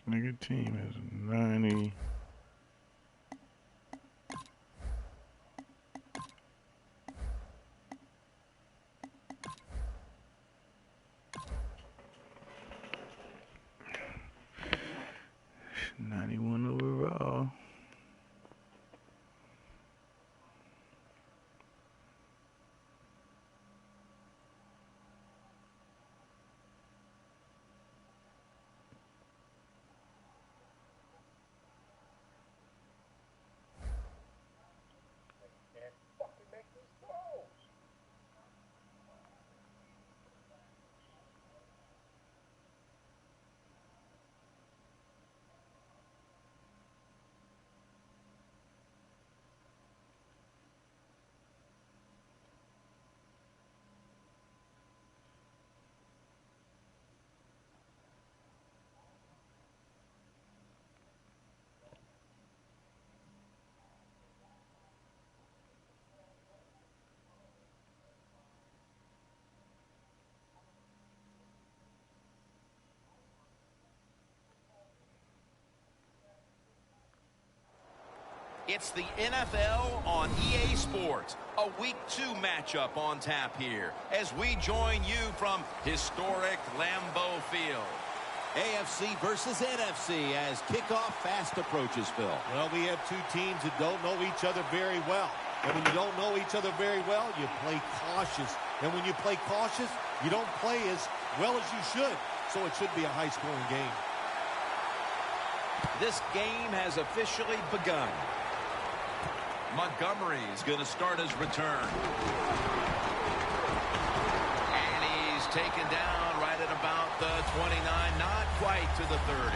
Nigga team is 90. Overall. It's the NFL on EA Sports, a Week 2 matchup on tap here as we join you from historic Lambeau Field. AFC versus NFC as kickoff fast approaches, Phil. Well, we have two teams that don't know each other very well. And when you don't know each other very well, you play cautious. And when you play cautious, you don't play as well as you should. So it should be a high-scoring game. This game has officially begun. Montgomery is going to start his return. And he's taken down right at about the 29, not quite to the 30.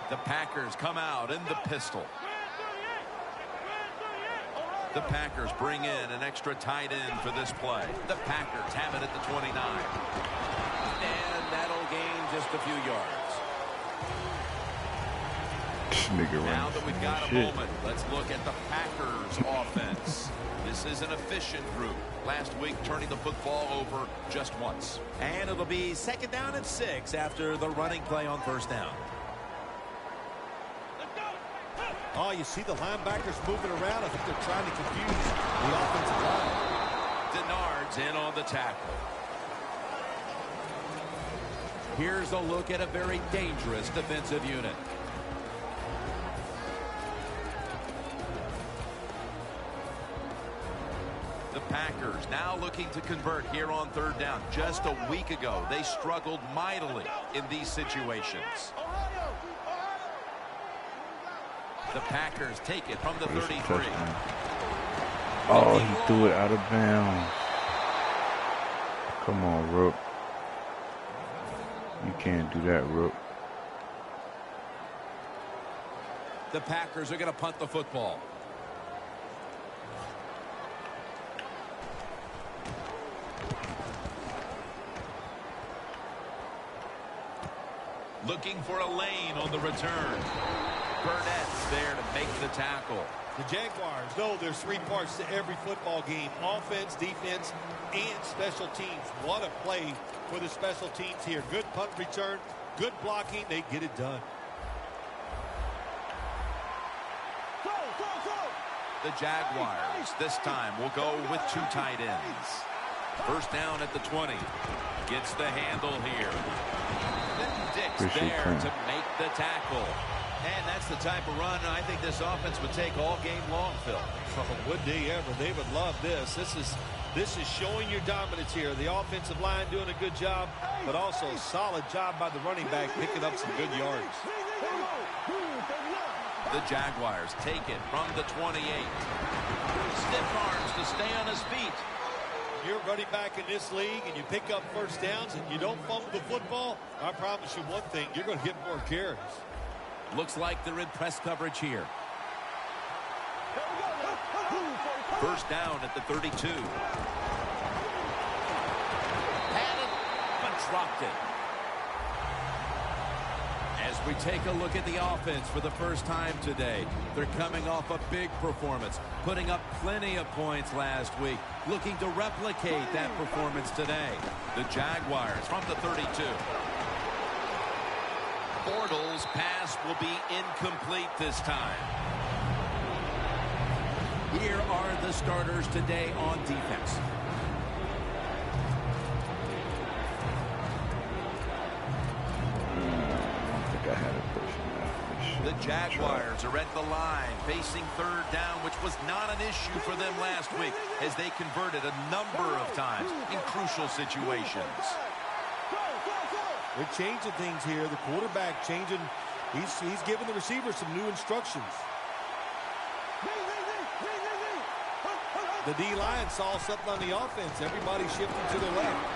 The Packers come out in the pistol. The Packers bring in an extra tight end for this play. The Packers have it at the 29. And that'll gain just a few yards. Now that we've got a moment, let's look at the Packers offense. This is an efficient group. Last week turning the football over just once. And it'll be 2nd down and 6 after the running play on 1st down. Oh, you see the linebackers moving around. I think they're trying to confuse the offensive line. Denard's in on the tackle. Here's a look at a very dangerous defensive unit. The Packers now looking to convert here on 3rd down. Just a week ago, they struggled mightily in these situations. The Packers take it from the 33. Oh, he threw it out of bounds. Come on, Rook. You can't do that, Rook. The Packers are going to punt the football. Looking for a lane on the return. Burnett's there to make the tackle. The Jaguars know there's 3 parts to every football game: offense, defense, and special teams. What a play for the special teams here. Good punt return, good blocking. They get it done. The Jaguars this time will go with 2 tight ends. 1st down at the 20. Gets the handle here. Dick's there to make the tackle. And that's the type of run I think this offense would take all game long, Phil. Oh, would they ever? They would love this. This is showing your dominance here. The offensive line doing a good job, but also a solid job by the running back picking up some good yards. The Jaguars take it from the 28. Stiff arms to stay on his feet. You're running back in this league and you pick up 1st downs and you don't fumble the football, I promise you one thing, you're going to get more carries. Looks like they're in press coverage here. 1st down at the 32. Had it, but dropped it. As we take a look at the offense for the first time today, they're coming off a big performance, putting up plenty of points last week, looking to replicate that performance today. The Jaguars from the 32. Bortles' pass will be incomplete this time. Here are the starters today on defense. The Jaguars are at the line, facing third down, which was not an issue for them last week, as they converted a number of times in crucial situations. They're changing things here. The quarterback changing. He's giving the receiver some new instructions. The D-line saw something on the offense. Everybody shifting to their left.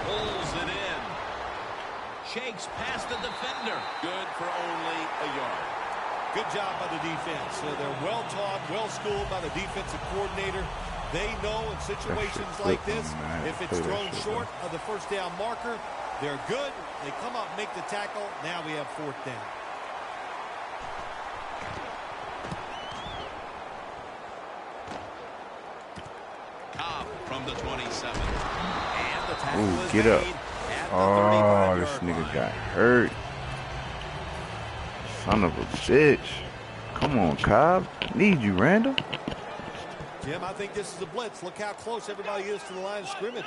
Pulls it in. Shakes past the defender. Good for only a yard. Good job by the defense. They're well-taught, well-schooled by the defensive coordinator. They know in situations like this, if it's thrown short of the first down marker, they're good. They come up, make the tackle. Now we have fourth down. Cobb from the 27. And the tackle is get up. made. Oh, this nigga got hurt. Son of a bitch. Come on, Cobb. Need you, Randall. Jim, I think this is a blitz. Look how close everybody is to the line of scrimmage.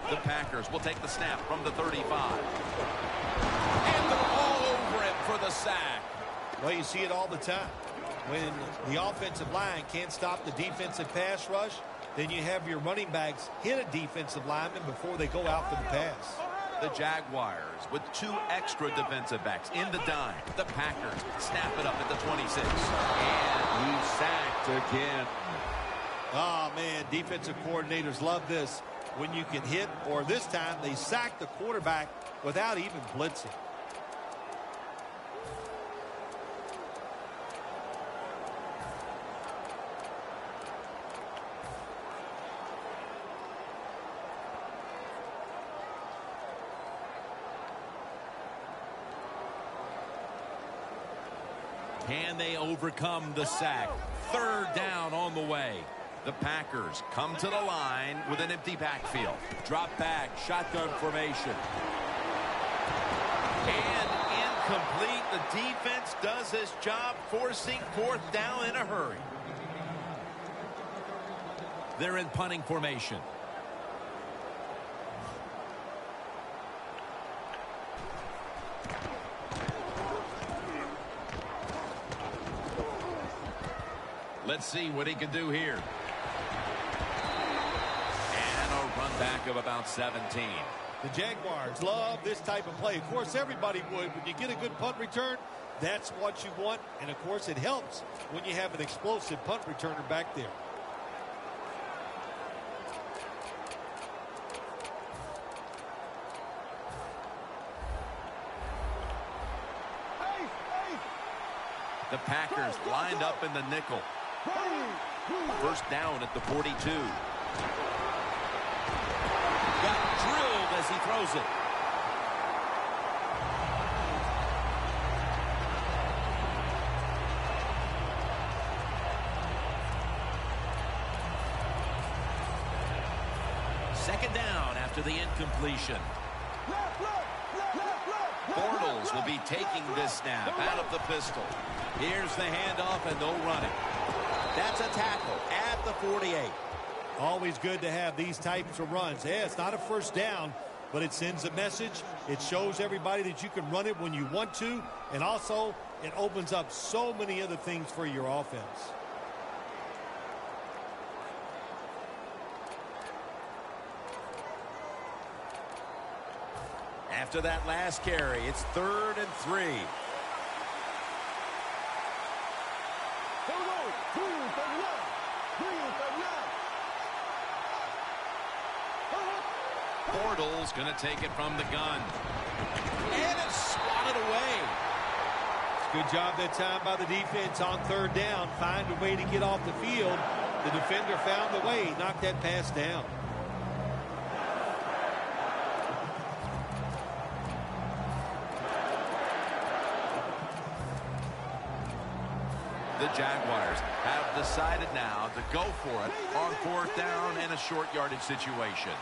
The Packers will take the snap from the 35. And they're all over him for the sack. Well, you see it all the time. When the offensive line can't stop the defensive pass rush, then you have your running backs hit a defensive lineman before they go out for the pass. The Jaguars with 2 extra defensive backs in the dime. The Packers snap it up at the 26. And he's sacked again. Oh, man, defensive coordinators love this. When you can hit, or this time they sack the quarterback without even blitzing. Can they overcome the sack? Third down on the way. The Packers come to the line with an empty backfield. Drop back, shotgun formation. And incomplete. The defense does its job, forcing fourth down in a hurry. They're in punting formation. Let's see what he can do here. And a run back of about 17. The Jaguars love this type of play. Of course, everybody would. When you get a good punt return, that's what you want. And, of course, it helps when you have an explosive punt returner back there. The Packers lined up in the nickel. First down at the 42. Got drilled as he throws it. Second down after the incompletion. Bortles will be taking this snap out of the pistol. Here's the handoff and no running. That's a tackle at the 48. Always good to have these types of runs. Yeah, it's not a first down, but it sends a message. It shows everybody that you can run it when you want to, and also it opens up so many other things for your offense. After that last carry, it's 3rd and 3. Bortles going to take it from the gun. And it's swatted away. Good job that time by the defense on 3rd down. Find a way to get off the field. The defender found the way. Knocked that pass down. The Jaguars have decided now to go for it on 4th down and a short yardage situation.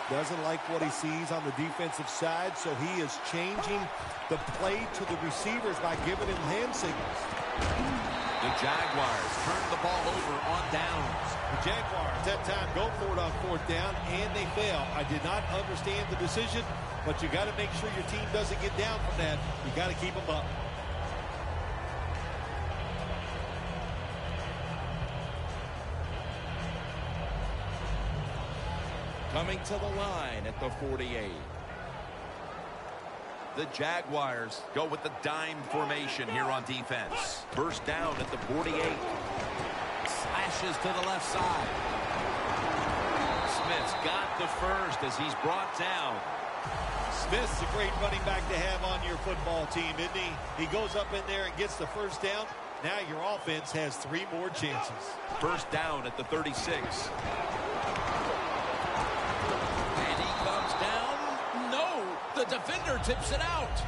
Doesn't like what he sees on the defensive side, so he is changing the play to the receivers by giving him hand signals. The Jaguars turn the ball over on downs. The Jaguars that time go for it on 4th down, and they fail. I did not understand the decision, but you got to make sure your team doesn't get down from that. You got to keep them up. Coming to the line at the 48. The Jaguars go with the dime formation here on defense. First down at the 48. Slashes to the left side. Smith's got the first as he's brought down. Smith's a great running back to have on your football team, isn't he? He goes up in there and gets the first down. Now your offense has 3 more chances. First down at the 36. The defender tips it out.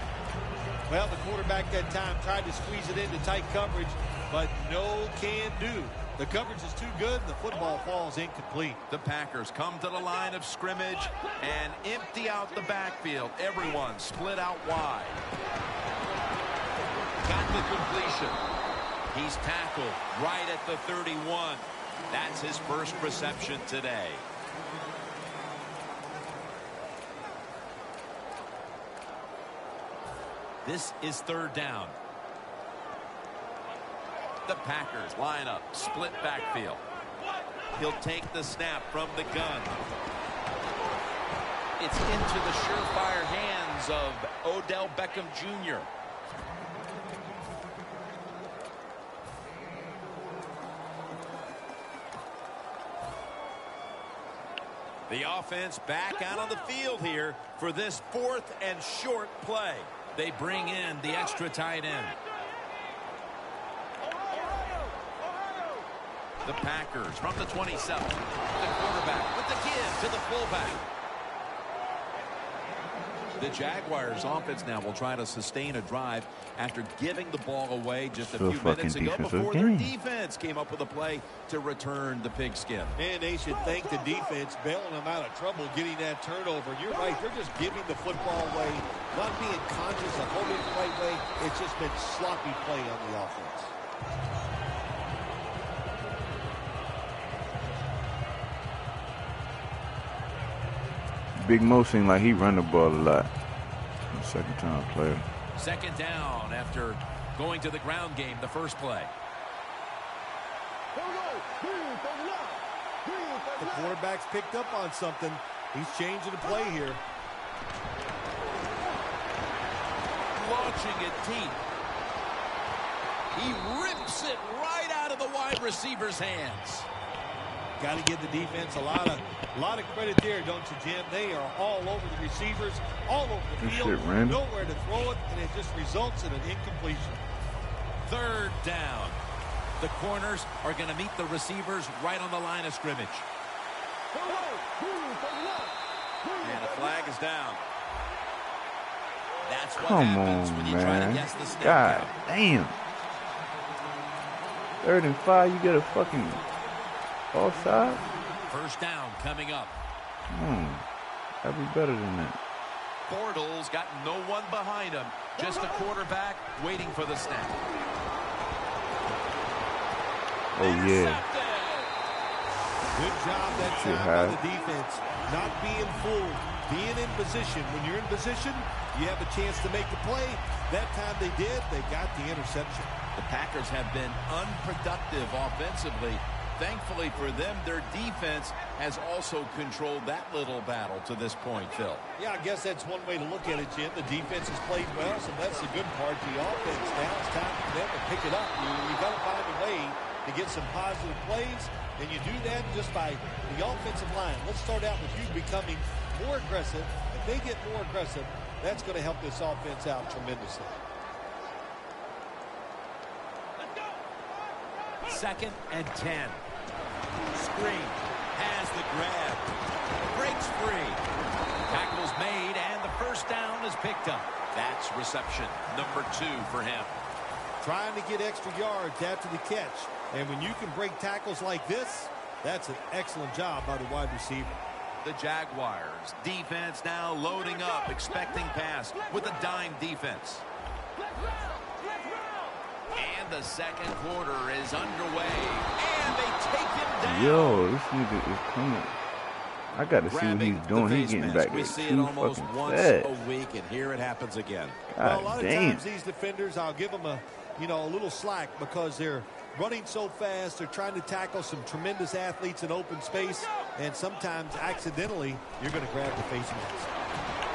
Well, the quarterback that time tried to squeeze it into tight coverage, but no can do. The coverage is too good, and the football falls incomplete. The Packers come to the line of scrimmage and empty out the backfield. Everyone split out wide. Got the completion. He's tackled right at the 31. That's his first reception today. This is 3rd down. The Packers line up, split backfield. He'll take the snap from the gun. It's into the surefire hands of Odell Beckham Jr. The offense back out on the field here for this 4th and short play. They bring in the extra tight end. The Packers from the 27. The quarterback with the give to the fullback. The Jaguars offense now will try to sustain a drive after giving the ball away just a few minutes ago before their defense came up with a play to return the pigskin. And they should thank the defense bailing them out of trouble getting that turnover. You're right, they're just giving the football away, not being conscious of holding it the right way. It's just been sloppy play on the offense. Big Mo seemed like he run the ball a lot. Second time player. Second down after going to the ground game the first play. The quarterback's picked up on something. He's changing the play here. Launching it deep. He rips it right out of the wide receiver's hands. Got to give the defense a lot of credit there, don't you, Jim? They are all over the receivers, all over the field, nowhere to throw it, and it just results in an incompletion. 3rd down. The corners are going to meet the receivers right on the line of scrimmage. And a flag is down. That's what happens when you try to guess the snap God count. damn. 3rd and 5, you get a fucking offside? First down coming up. That'd be better than that. Bortles got no one behind him. Just a quarterback waiting for the snap. Oh, yeah. Good job that time by the defense. Not being fooled. Being in position. When you're in position, you have a chance to make the play. That time they did. They got the interception. The Packers have been unproductive offensively. Thankfully for them, their defense has also controlled that little battle to this point, Phil. Yeah, I guess that's one way to look at it, Jim. The defense has played well, so that's the good part. The offense, now it's time for them to pick it up. You got to find a way to get some positive plays, and you do that just by the offensive line. Let's start out with you becoming more aggressive. If they get more aggressive, that's going to help this offense out tremendously. 2nd and 10. Screen. Has the grab. Breaks free. Tackle's made, and the first down is picked up. That's reception number 2 for him. trying to get extra yards after the catch. And when you can break tackles like this, that's an excellent job by the wide receiver. The Jaguars defense now loading up, expecting pass with a dime defense. And the second quarter is underway. And they take him down. Yo, this nigga is coming. I got to see what he's doing. He's getting back we there see too it almost fucking once fast. a week, and here it happens again. Well, a God lot of damn. times these defenders, I'll give them a little slack because they're running so fast. They're trying to tackle some tremendous athletes in open space, and sometimes accidentally you're going to grab the face mask.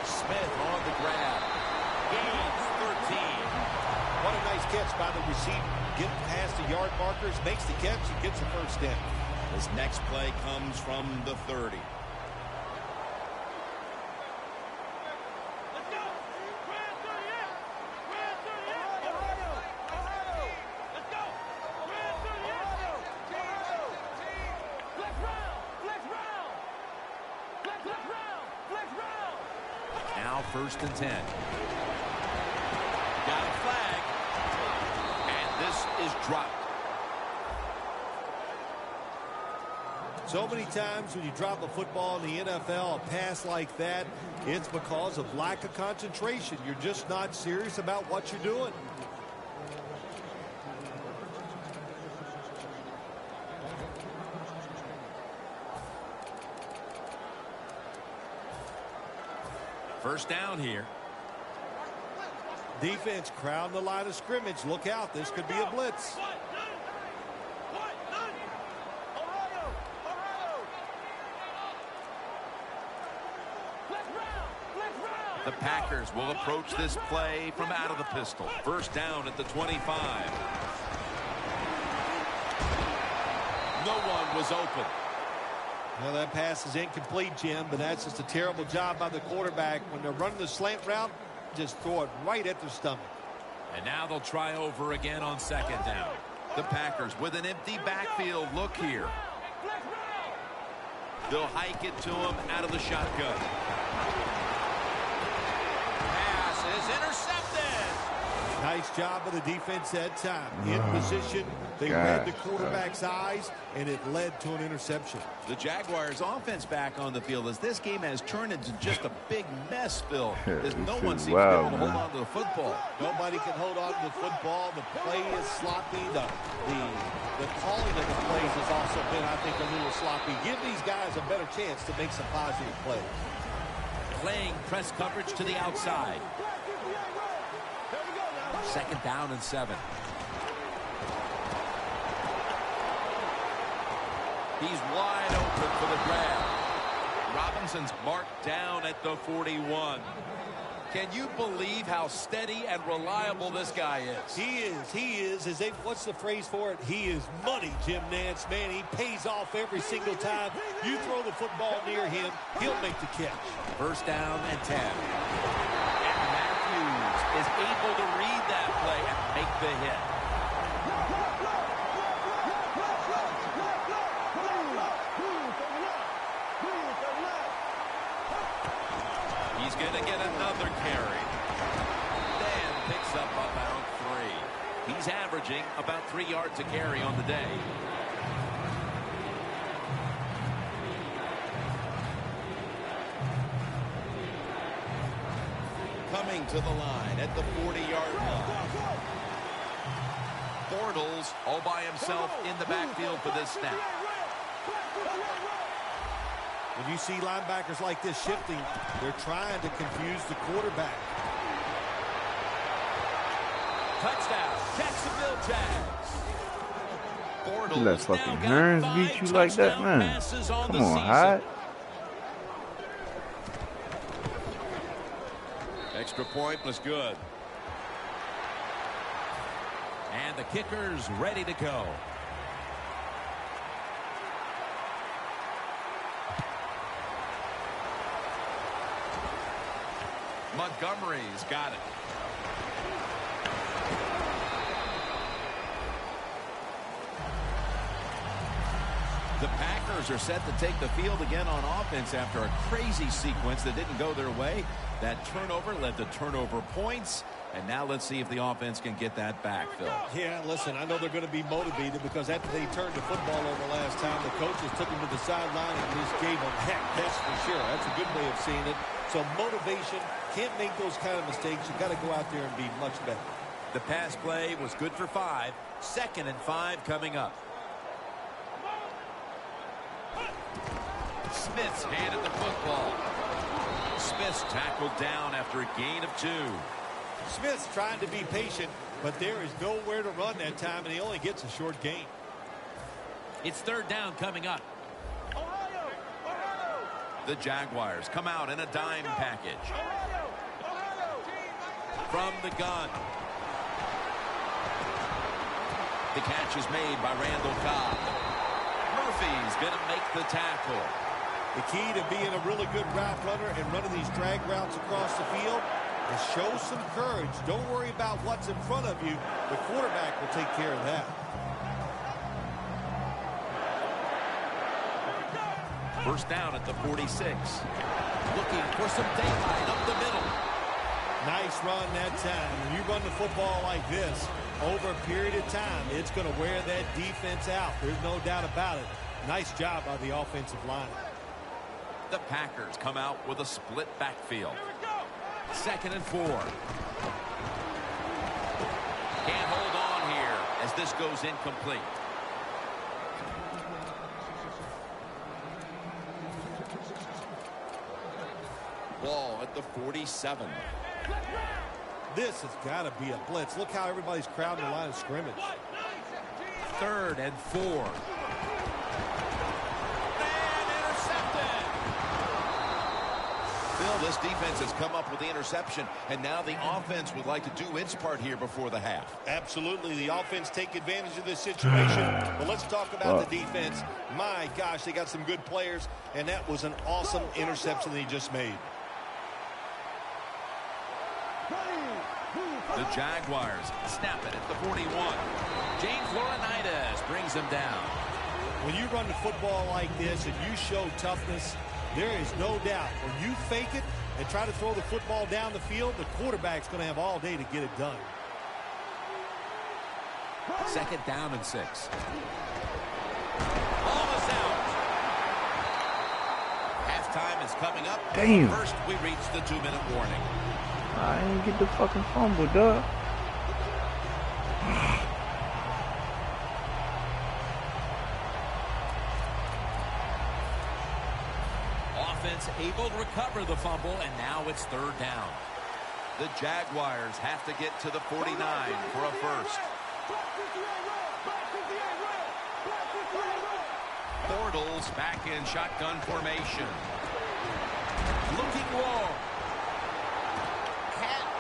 Smith on the grab. Gains 13. What a nice catch by the receiver. Getting past the yard markers, makes the catch, and gets the first down. This next play comes from the 30. Now 1st and 10. Got a flag. And this is dropped. So many times when you drop a football in the NFL, a pass like that, it's because of lack of concentration. You're just not serious about what you're doing. First down here. Defense crowding the line of scrimmage. Look out. This could be a blitz. The Packers will approach this play from out of the pistol. First down at the 25. No one was open. Well, that pass is incomplete, Jim, but that's just a terrible job by the quarterback. When they're running the slant route, just throw it right at their stomach. And now they'll try over again on 2nd down. The Packers with an empty backfield look here. They'll hike it to him out of the shotgun. Pass is intercepted. Nice job of the defense that time. In position, they read the quarterback's eyes, and it led to an interception. The Jaguars offense back on the field as this game has turned into just a big mess, Phil. As no one seems to be able to hold on to the football. Nobody can hold on to the football. The play is sloppy. The calling of the plays has also been, I think, a little sloppy. Give these guys a better chance to make some positive plays. Playing press coverage to the outside. 2nd down and 7. He's wide open for the grab. Robinson's marked down at the 41. Can you believe how steady and reliable this guy is? He is. What's the phrase for it? He is money, Jim Nance. Man, he pays off every single time. You throw the football near him, he'll make the catch. First down and 10. And Matthews is able to read that play and make the hit. He's going to get another carry. Then picks up about 3. He's averaging about 3 yards a carry on the day. Coming to the line at the 40-yard line. Bortles all by himself in the backfield for this snap. When you see linebackers like this shifting, they're trying to confuse the quarterback. Touchdown, Jacksonville Jags. Bortles You let fucking Hearns beat you like that, man. Come on, Hyde. Extra point was good. And the kicker's ready to go. Montgomery's got it. The Packers are set to take the field again on offense after a crazy sequence that didn't go their way. That turnover led to turnover points, And now let's see if the offense can get that back, Phil. Yeah, listen, I know they're going to be motivated because after they turned the football over last time, the coaches took them to the sideline and just gave them heck, that's for sure. That's a good way of seeing it. So motivation, can't make those kind of mistakes. You've got to go out there and be much better. The pass play was good for 5. 2nd and 5 coming up. Smith's handed the football. Smith's tackled down after a gain of 2. Smith's trying to be patient, but there is nowhere to run that time, and he only gets a short gain. It's 3rd down coming up. The Jaguars come out in a dime package. From the gun. The catch is made by Randall Cobb. Murphy's going to make the tackle. The key to being a really good route runner and running these drag routes across the field is show some courage. Don't worry about what's in front of you. The quarterback will take care of that. 1st down at the 46. Looking for some daylight up the middle. Nice run that time. When you run the football like this, over a period of time, it's going to wear that defense out. There's no doubt about it. Nice job by the offensive line. The Packers come out with a split backfield. 2nd and 4. Can't hold on here as this goes incomplete. Ball at the 47. This has got to be a blitz. Look how everybody's crowding the line of scrimmage. 3rd and 4. And intercepted. Phil, this defense has come up with the interception, and now the offense would like to do its part here before the half. Absolutely. The offense take advantage of this situation. But let's talk about the defense. My gosh, they got some good players, and that was an awesome interception that he just made. The Jaguars snap it at the 41. James Laurinaitis brings them down. When you run the football like this and you show toughness, there is no doubt. When you fake it and try to throw the football down the field, the quarterback's going to have all day to get it done. 2nd down and 6. Ball is out. Halftime is coming up. Damn. First, we reach the 2-minute warning. I didn't get the fucking fumble, dog. Offense able to recover the fumble, and now it's 3rd down. The Jaguars have to get to the 49 for a first. Bortles back in shotgun formation. Looking low.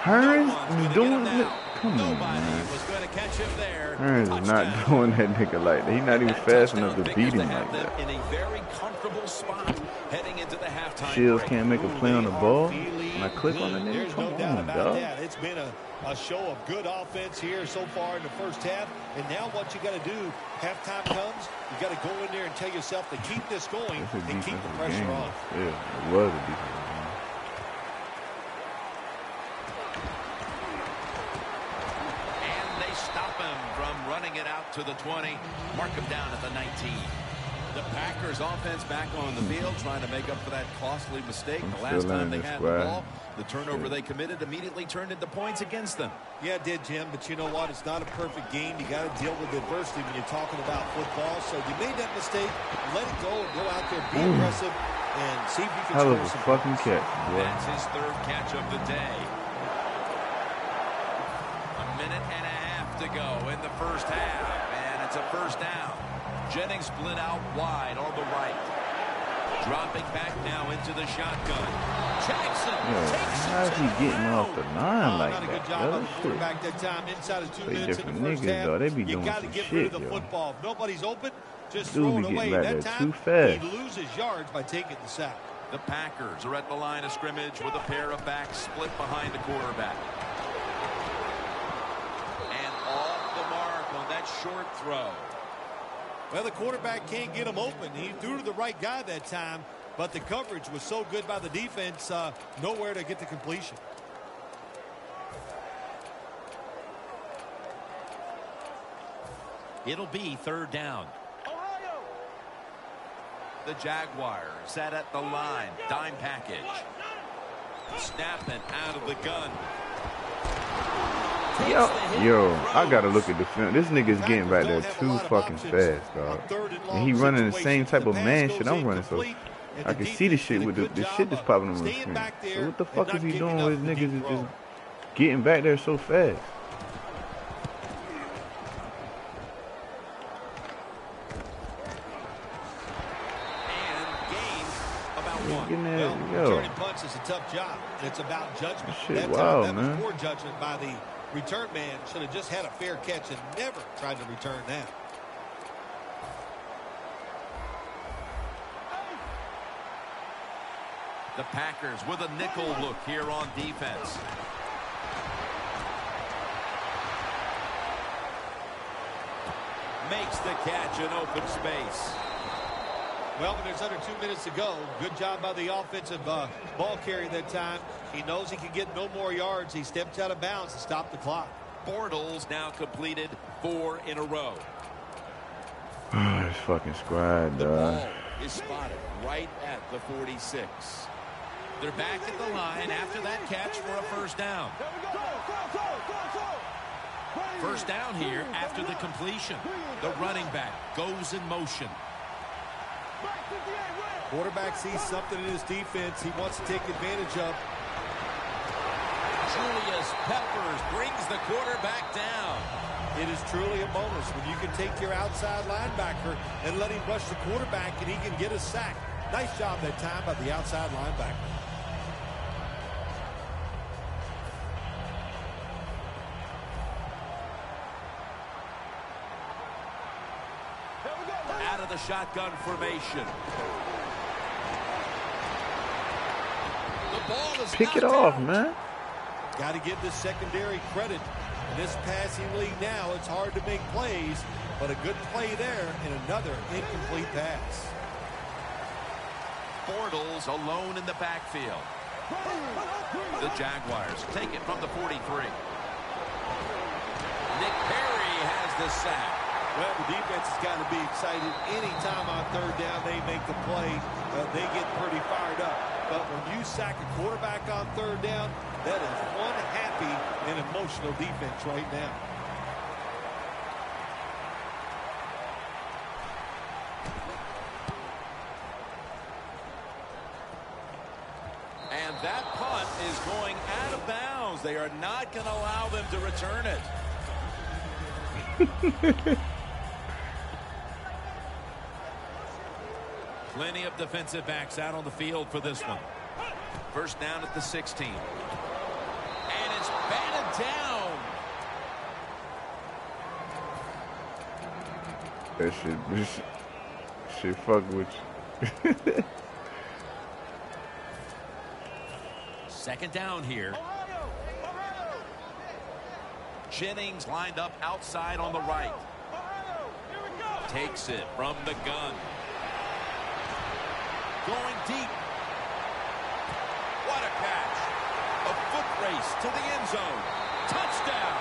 Hearns is doing it. Come on, Nobody man. was going to catch him there. Hearns is not doing that nigga like that. He's not even fast enough to beat him like that. In a very comfortable spot heading into the halftime Shields break. can't make a play on the ball. And I click on the nigga. There's Come no doubt on, about dog. that. It's been a show of good offense here so far in the first half. And now what you got to do, halftime comes, you got to go in there and tell yourself to keep this going That's a and keep the defensive pressure game. on. Yeah, it was a defensive game. Running it out to the 20. Mark him down at the 19. The Packers offense back on the field trying to make up for that costly mistake. The last time they had the ball, the turnover they committed immediately turned into points against them. Yeah, it did, Jim, but you know what? It's not a perfect game. You got to deal with adversity when you're talking about football. So you made that mistake, let it go and go out there, be aggressive, and see if you can Hell score of a some fucking points. catch, boy. That's his 3rd catch of the day. A minute and a half to go in the first half, and it's a 1st down. Jennings split out wide on the right. Dropping back now into the shotgun. Jackson takes How's he getting off the line like not a that? good job by the Shit. quarterback that time. Inside of 2 They minutes in different the first niggas, half, though. They be you doing got to some get rid of shit, the yo. football. If nobody's open, just Dude throw be it away. getting back That there too time, fast. he loses yards by taking the sack. The Packers are at the line of scrimmage with a pair of backs split behind the quarterback. And off the mark on that short throw. Well, the quarterback can't get him open. He threw to the right guy that time, but the coverage was so good by the defense, nowhere to get the completion. It'll be 3rd down. The Jaguars set at the line. Dime package. Snapping out of the gun. Yo, I gotta look at the film. This nigga's getting back there too fucking fast, dog. And he running the same type of man shit I'm running, so I can see the shit with the shit that's popping on the screen. So what the fuck is he doing with his niggas is just getting back there so fast? Returning punts is a tough job. It's about judgment. Shit, wow, that man. was poor judgment by the return man. Should have just had a fair catch and never tried to return that. The Packers with a nickel look here on defense. Makes the catch in open space. Well, when there's under 2 minutes to go, good job by the offensive ball carrier that time. He knows he can get no more yards. He steps out of bounds to stop the clock. Bortles now completed 4 in a row. Oh, this fucking squad, The ball is spotted right at the 46. They're back at the line after that catch for a 1st down. 1st down here after the completion. The running back goes in motion. Quarterback sees something in his defense he wants to take advantage of. Julius Peppers brings the quarterback down. It is truly a bonus when you can take your outside linebacker and let him rush the quarterback and he can get a sack. Nice job that time by the outside linebacker. Out of the shotgun formation. The ball is pick it off, man. Got to give the secondary credit. In this passing league now, it's hard to make plays, but a good play there and another incomplete pass. Bortles alone in the backfield. The Jaguars take it from the 43. Nick Perry has the sack. Well, the defense has got to be excited. Anytime on 3rd down they make the play, they get pretty fired up. But when you sack a quarterback on 3rd down, that is one happy and emotional defense right now. And that punt is going out of bounds. They are not going to allow them to return it. Plenty of defensive backs out on the field for this one. 1st down at the 16. And it's batted down. That shit fuck with you. 2nd down here. Jennings lined up outside on the right. Takes it from the gun. Going deep. What a catch. A foot race to the end zone. Touchdown.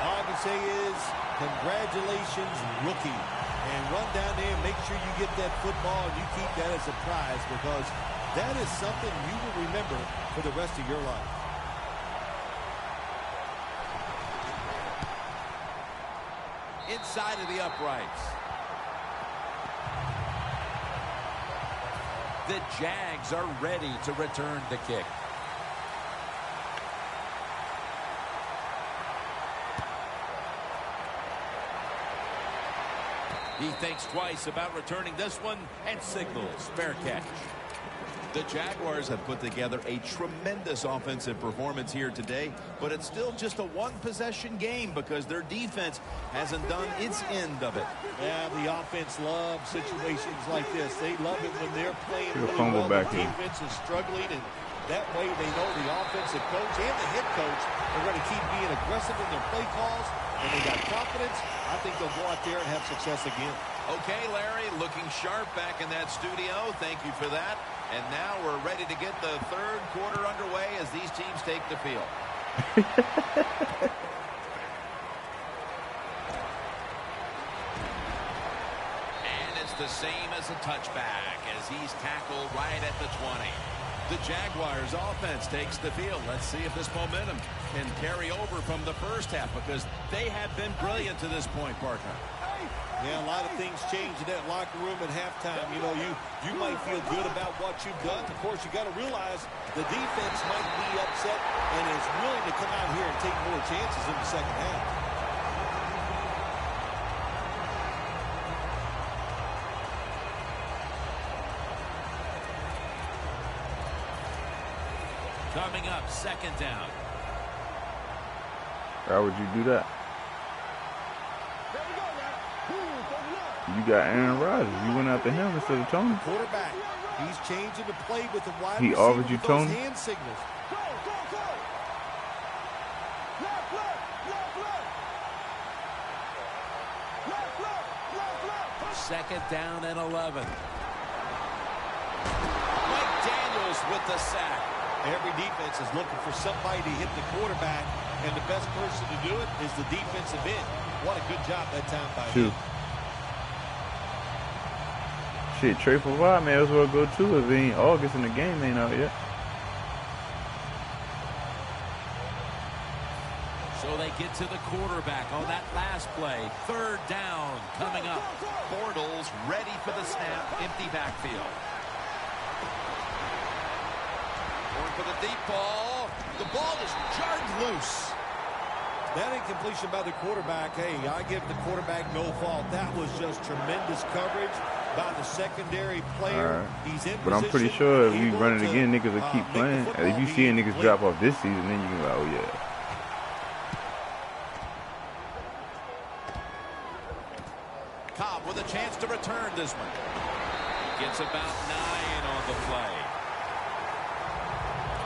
All I can say is congratulations, rookie. And run down there and make sure you get that football and you keep that as a prize because that is something you will remember for the rest of your life. Inside of the uprights. The Jags are ready to return the kick. He thinks twice about returning this one and signals fair catch. The Jaguars have put together a tremendous offensive performance here today, but it's still just a one-possession game because their defense hasn't done its end of it. Yeah, the offense loves situations like this. They love it when they're playing really well. Back the defense is struggling, and that way they know the offensive coach and the head coach are going to keep being aggressive in their play calls, and they got confidence. I think they'll go out there and have success again. Okay, Larry, looking sharp back in that studio. Thank you for that. And now we're ready to get the 3rd quarter underway as these teams take the field. the same as a touchback as he's tackled right at the 20. The Jaguars offense takes the field. Let's see if this momentum can carry over from the first half, because they have been brilliant to this point, partner. Yeah, a lot of things change in that locker room at halftime. You know, you might feel good about what you've done. Of course, you got to realize the defense might be upset and is willing to come out here and take more chances in the second half. Coming up, second down. How would you do that? You got Aaron Rodgers. You went after him instead of Tony. Quarterback. He's changing the play with the wide He receiver offered you with Tony? those hand signals. Second down and 11. Mike Daniels with the sack. Every defense is looking for somebody to hit the quarterback, and the best person to do it is the defensive end. What a good job that time by him. Shit, Trey for wide, may as well go too if it ain't August and the game ain't out yet. So they get to the quarterback on that last play. Third down coming up. Bortles ready for the snap. Empty backfield. Going for the deep ball. The ball is jarred loose. That incompletion by the quarterback, hey, I give the quarterback no fault. That was just tremendous coverage by the secondary player. Right. He's in but I'm pretty position, sure if you able run it to, again, niggas will keep playing. If you see niggas drop off this season, then you can be like, oh yeah. Cobb with a chance to return this one. Gets about 9 on the play.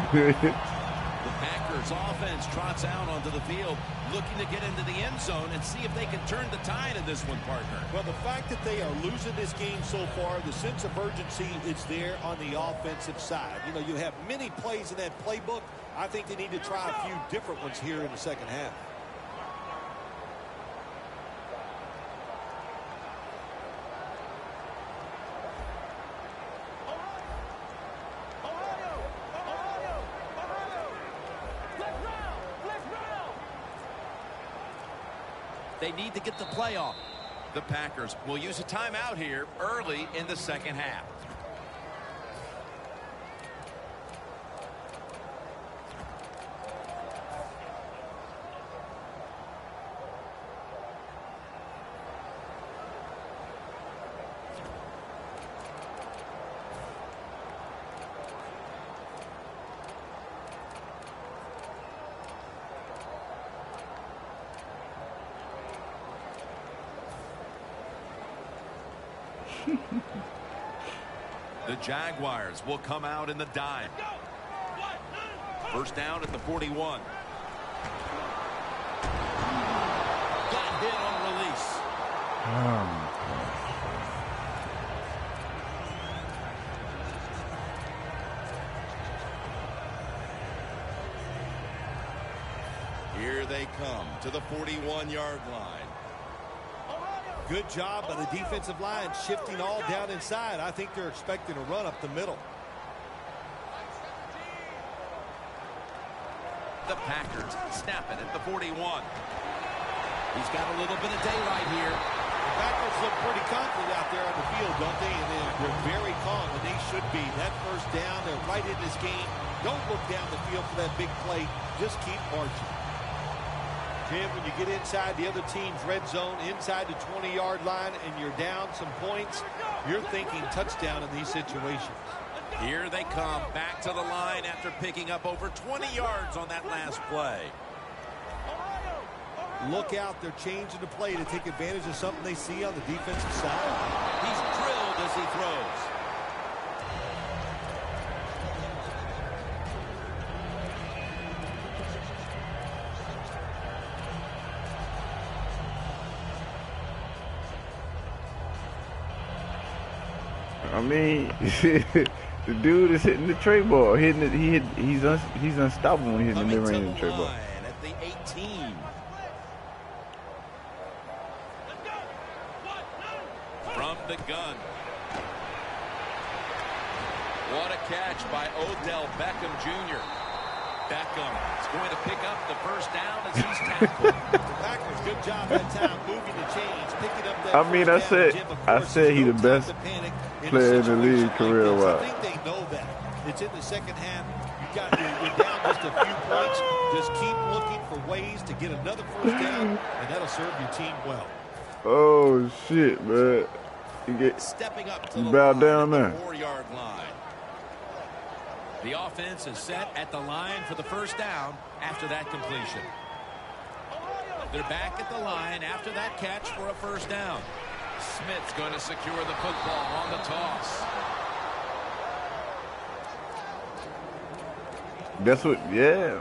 The Packers offense trots out onto the field, looking to get into the end zone and see if they can turn the tide in this one, partner. Well, the fact that they are losing this game so far, the sense of urgency is there on the offensive side. You know, you have many plays in that playbook. I think they need to try a few different ones here in the second half. They need to get the play off. The Packers will use a timeout here early in the second half. The Jaguars will come out in the dime. First down at the 41. Got hit on release. Here they come to the 41-yard line. Good job by the defensive line, shifting all down inside. I think they're expecting a run up the middle. The Packers snap it at the 41. He's got a little bit of daylight here. The Packers look pretty confident out there on the field, don't they? And they're very calm, and they should be. That first down, they're right in this game. Don't look down the field for that big play. Just keep marching. Jim, when you get inside the other team's red zone, inside the 20-yard line, and you're down some points, you're thinking touchdown in these situations. Here they come back to the line after picking up over 20 yards on that last play. Look out, they're changing the play to take advantage of something they see on the defensive side. He's drilled as he throws. I mean, the dude is hitting the tray ball. He's unstoppable when he's hitting the mid-range of the tray ball. At the 18. From the gun. What a catch by Odell Beckham Jr. Beckham is going to pick up the first down as he's tackled. The Packers, good job that time moving the chains, picking up that I mean, I said he's the best player in the league career-wise. I think they know that. It's in the second half. You're down just a few points. Just keep looking for ways to get another first down, and that'll serve your team well. Oh shit, man! Stepping up to you the bow line down at there. The 4-yard line. The offense is set at the line for the first down after that completion. They're back at the line after that catch for a first down. Smith's going to secure the football on the toss. That's what, yeah.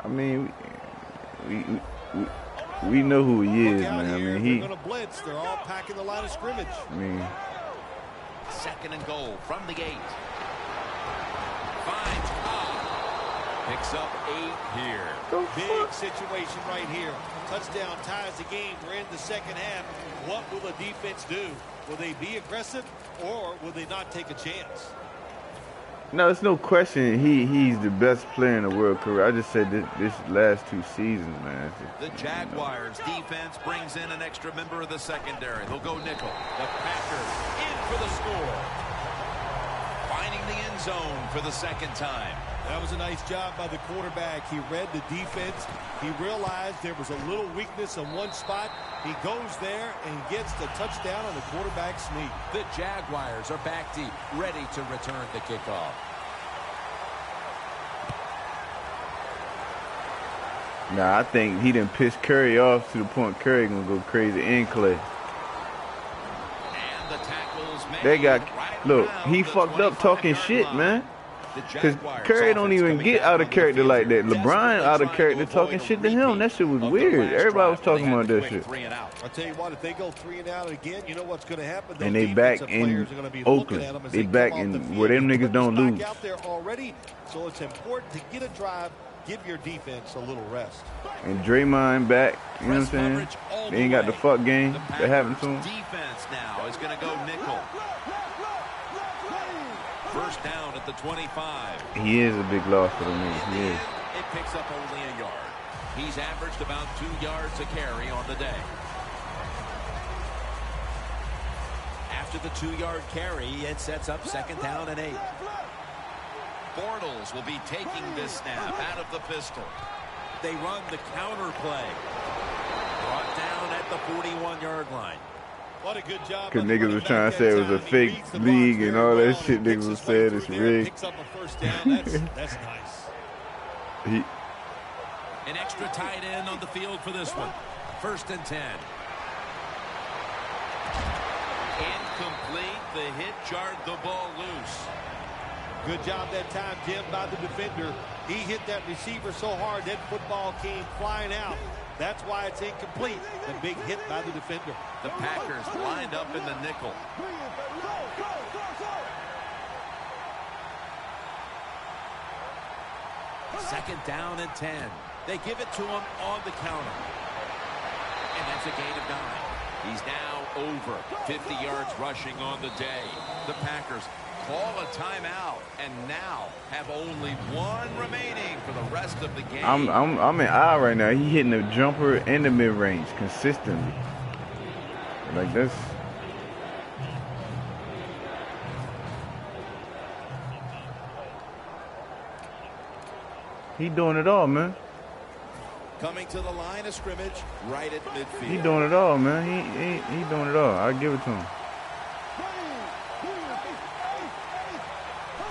I mean, we know who he is, man. I mean, they're going to blitz. They're all packing the line of scrimmage. I mean, 2nd and goal from the 8. Finds Cobb. Picks up 8 here. Big situation right here. Touchdown ties the game. We're in the second half. What will the defense do? Will they be aggressive or will they not take a chance? no, it's no question he's the best player in the world career. I just said this last 2 seasons, man. The Jaguars defense brings in an extra member of the secondary. They'll go nickel. The Packers in for the score. Finding the end zone for the second time. That was a nice job by the quarterback. He read the defense. He realized there was a little weakness in one spot. He goes there and gets the touchdown on the quarterback sneak. The Jaguars are back deep, ready to return the kickoff. Nah, I think he done pissed Curry off to the point Curry gonna go crazy in Clay. And the tackles made. They got, right look, around he the fucked up talking 25-yard shit, line. man. The Because Jaguars Curry don't offense even coming get down out of on the character field like that. here, LeBron desperately out of trying character to talking avoid a shit to him. That shit was repeat weird. of the last Everybody was drive where they talking had about the that quick shit. 3 and out. I'll tell you what, if they go 3 and out again, you know what's going to happen. Those And they back defensive in players are going to be looking at them Oakland. as They come back off the in field. where them You niggas put don't this back lose. out there already, so it's important to get a drive, give your defense a little rest. And Draymond back, you know what I'm Press saying? coverage all They ain't got the way. fuck game The that happened to Packers him. defense now is going to go nickel. First down at the 25. He is a big loss for the niggas. He is. It picks up only a yard. He's averaged about 2 yards a carry on the day. After the 2-yard carry, it sets up 2nd down and 8. Bortles will be taking this snap out of the pistol. They run the counter play. Brought down at the 41-yard line. What a good job. Because niggas was trying to say it was a fake league and all that shit. Niggas was saying it's rigged. Picks up a first down. That's nice. An extra tight end on the field for this one. 1st and 10. Incomplete. The hit jarred the ball loose. Good job that time, Jim, by the defender. He hit that receiver so hard that football came flying out. That's why it's incomplete. The big hit by the defender. The Packers lined up in the nickel. Second down and 10. They give it to him on the counter. And that's a gain of 9. He's now over 50 yards rushing on the day. The Packers call a timeout and now have only 1 remaining for the rest of the game. I'm in awe right now. He hitting the jumper and the mid range consistently. Like this. He doing it all, man. Coming to the line of scrimmage, right at midfield. He doing it all, man. He doing it all. I give it to him.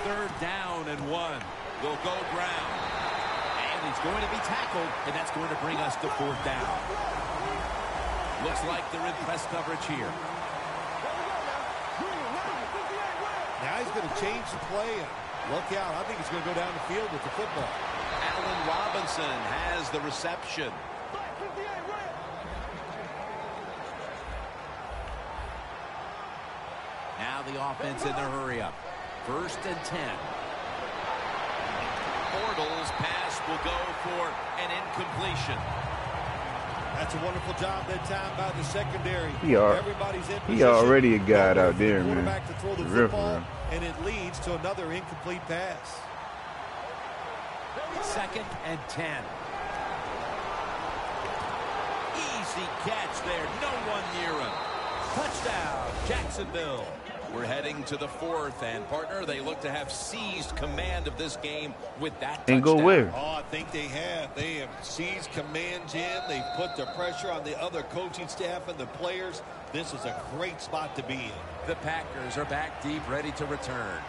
3rd down and 1. They'll go ground. And he's going to be tackled, and that's going to bring us to 4th down. Looks like they're in press coverage here. Now he's going to change the play. Look out. I think he's going to go down the field with the football. Allen Robinson has the reception. Now the offense in the hurry up. 1st and 10. Bortles' pass will go for an incompletion. That's a wonderful job that time by the secondary. Everybody's in position. He already a guy out there, man. To throw the football, and it leads to another incomplete pass. 2nd and 10. Easy catch there. No one near him. Touchdown, Jacksonville. We're heading to the 4th, and partner, they look to have seized command of this game with that touchdown. And go where? Oh, I think they have. They have seized command, Jim. They've put the pressure on the other coaching staff and the players. This is a great spot to be in. The Packers are back deep, ready to return.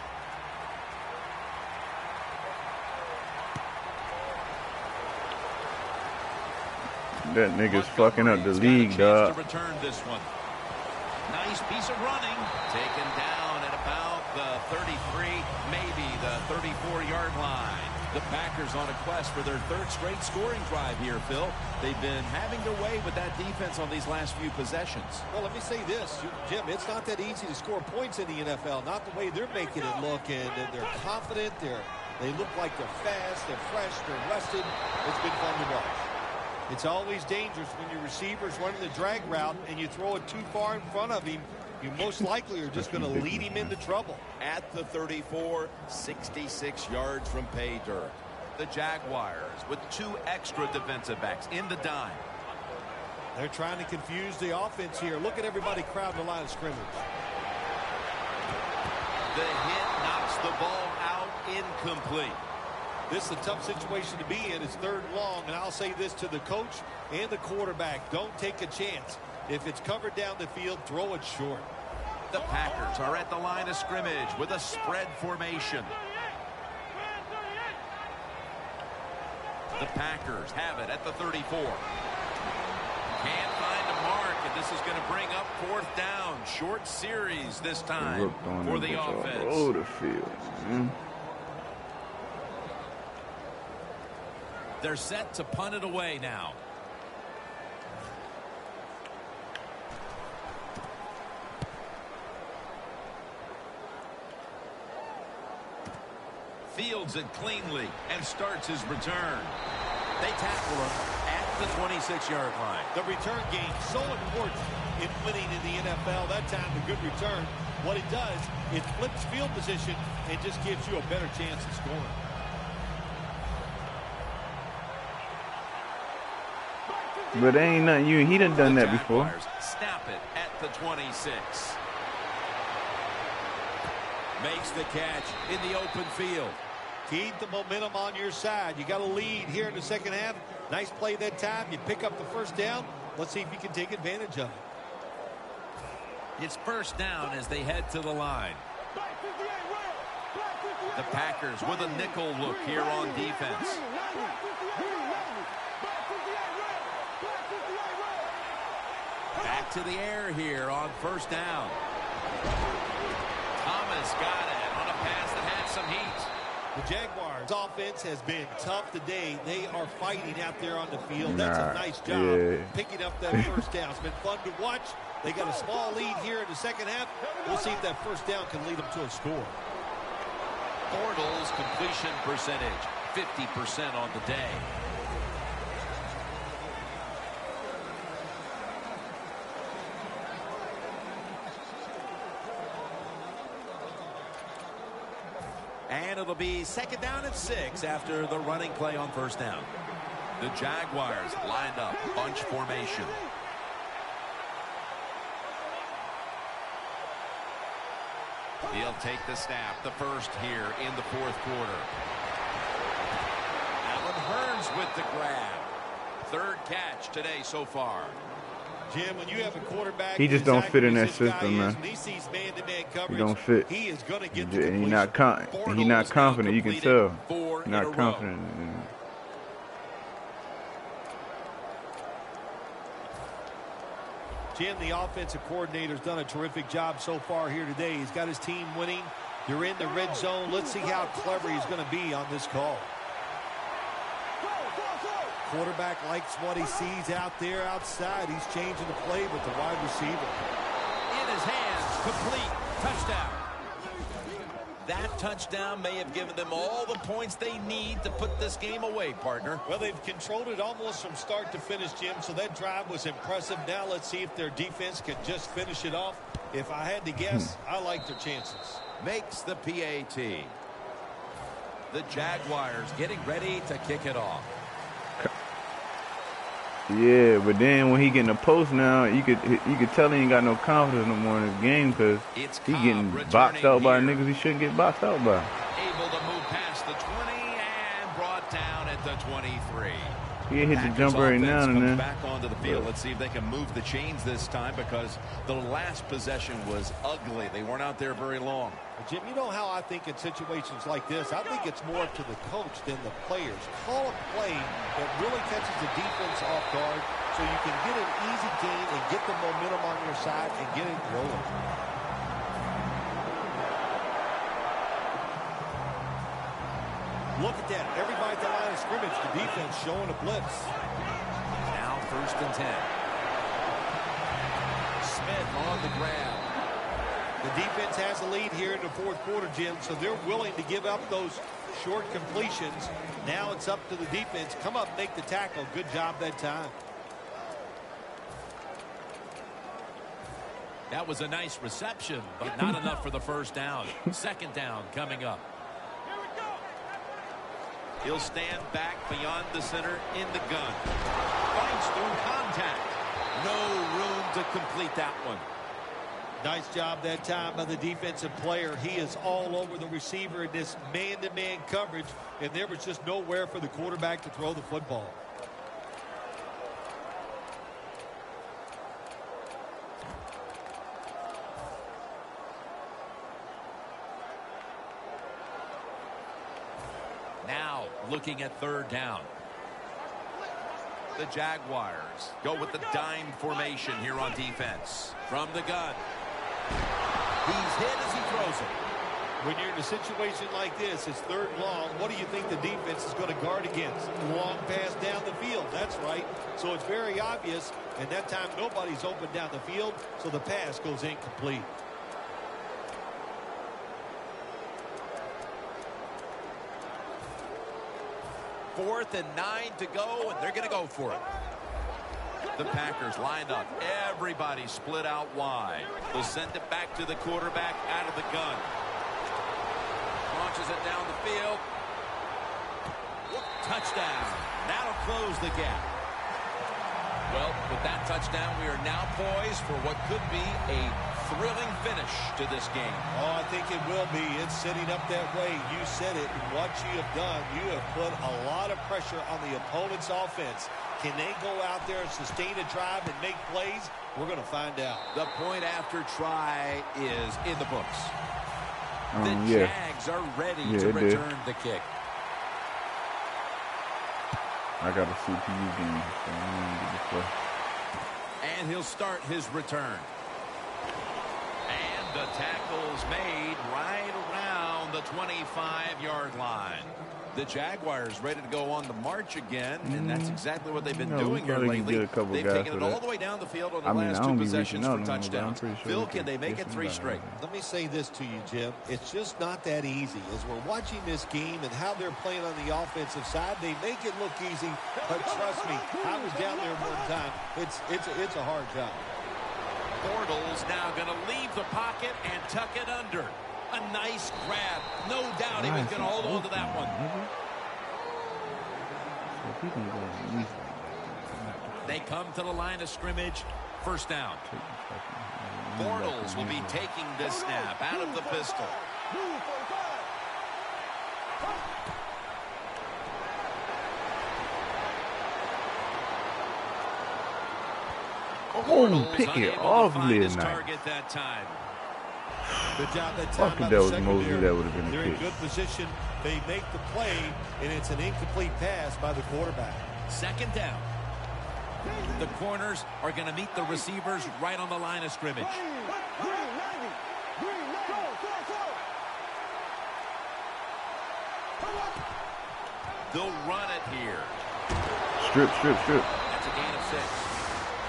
That nigga's fucking up the league, dog. To return this one. Nice piece of running. Taken down at about the 33, maybe the 34-yard line. The Packers on a quest for their 3rd straight scoring drive here, Phil. They've been having their way with that defense on these last few possessions. Well, let me say this, Jim, it's not that easy to score points in the NFL. Not the way they're making it look, and they're confident. They look like they're fast, they're fresh, they're rested. It's been fun to watch. It's always dangerous when your receiver's running the drag route and you throw it too far in front of him. You most likely are just going to lead him into trouble. At the 34, 66 yards from pay dirt. The Jaguars with 2 extra defensive backs in the dime. They're trying to confuse the offense here. Look at everybody crowding the line of scrimmage. The hit knocks the ball out, incomplete. This is a tough situation to be in. It's 3rd and long, and I'll say this to the coach and the quarterback. Don't take a chance. If it's covered down the field, throw it short. The Packers are at the line of scrimmage with a spread formation. The Packers have it at the 34. Can't find a mark, and this is going to bring up 4th down. Short series this time for the offense. All the field, man. They're set to punt it away now. Fields it cleanly and starts his return. They tackle him at the 26-yard line. The return game so important in winning in the NFL. That time a good return. What it does, it flips field position and just gives you a better chance of scoring. But there ain't nothing he done that before. Snap it at the 26. Makes the catch in the open field. Keep the momentum on your side. You got a lead here in the 2nd half. Nice play that time. You pick up the 1st down. Let's see if you can take advantage of it. It's 1st down as they head to the line. The Packers with a nickel look here on defense. Back to the air here on 1st down. Thomas got it on a pass that had some heat. The Jaguars' offense has been tough today. They are fighting out there on the field. That's a nice job picking up that 1st down. It's been fun to watch. They got a small lead here in the 2nd half. We'll see if that 1st down can lead them to a score. Bortles completion percentage, 50% on the day. And it'll be 2nd down and 6 after the running play on 1st down. The Jaguars lined up, bunch formation. He'll take the snap, the first here in the 4th quarter. Allen Hurns with the grab. 3rd catch today so far. Jim, when you have a quarterback, he just don't fit in that system, man. He sees man-to-man coverage. He don't fit. He is going to get the completion. He's not confident. You can tell. He's not confident. Jim, the offensive coordinator's done a terrific job so far here today. He's got his team winning. They're in the red zone. Let's see how clever he's going to be on this call. Quarterback likes what he sees out there outside. He's changing the play with the wide receiver. In his hands, complete, touchdown. That touchdown may have given them all the points they need to put this game away, partner. Well, they've controlled it almost from start to finish, Jim, so that drive was impressive. Now let's see if their defense can just finish it off. If I had to guess, I like their chances. Makes the PAT. The Jaguars getting ready to kick it off. Yeah, but then when he get in the post now, you could tell he ain't got no confidence no more in his game because he getting boxed out by niggas he shouldn't get boxed out by. Able to move past the 20 and brought down at the 23. He hit the jumper right now and then. Back onto the field. Let's see if they can move the chains this time because the last possession was ugly. They weren't out there very long. Jim, you know how I think in situations like this, I think it's more up to the coach than the players. Call a play that really catches the defense off guard so you can get an easy gain and get the momentum on your side and get it rolling. Look at that. Everybody at the line of scrimmage, the defense showing a blitz. Now 1st and 10. Smith on the grab. The defense has a lead here in the 4th quarter, Jim, so they're willing to give up those short completions. Now it's up to the defense. Come up, make the tackle. Good job that time. That was a nice reception, but not enough for the 1st down. 2nd down coming up. He'll stand back beyond the center in the gun. Finds through contact. No room to complete that one. Nice job that time by the defensive player. He is all over the receiver in this man-to-man coverage, and there was just nowhere for the quarterback to throw the football. Now looking at 3rd down. The Jaguars go with the dime formation here on defense. From the gun. He's hit as he throws it. When you're in a situation like this, it's 3rd and long. What do you think the defense is going to guard against? Long pass down the field. That's right. So it's very obvious. And that time nobody's open down the field, so the pass goes incomplete. Fourth and 9 to go, and they're going to go for it. The Packers lined up. Everybody split out wide. They'll send it back to the quarterback out of the gun. Launches it down the field. Touchdown. That'll close the gap. Well, with that touchdown, we are now poised for what could be a thrilling finish to this game. Oh, I think it will be. It's setting up that way. You said it. What you have done, you have put a lot of pressure on the opponent's offense. Can they go out there and sustain a drive and make plays? We're going to find out. The point after try is in the books. The Jags are ready to return the kick. I got a CPU game, so I'm going to get the play. And he'll start his return. And the tackle's made right around the 25-yard line. The Jaguars ready to go on the march again, and that's exactly what they've been doing here lately. They've taken it all the way down the field on the last 2 possessions for touchdowns. Phil, can they make it 3 straight? Let me say this to you, Jim. It's just not that easy. As we're watching this game and how they're playing on the offensive side, they make it look easy, but trust me, I was down there one time. It's a hard job. Bortles now going to leave the pocket and tuck it under. A nice grab. No doubt he was going to hold on to that one. They come to the line of scrimmage. 1st down. Bortles will be taking this snap out of the pistol. Oh, pick it off midnight. Target that time. Good job that time. Fucking that was Mosley. That would have been a They're kick. in good position. They make the play, and it's an incomplete pass by the quarterback. 2nd down. The corners are going to meet the receivers right on the line of scrimmage. They'll run it here. Strip. That's a gain of 6.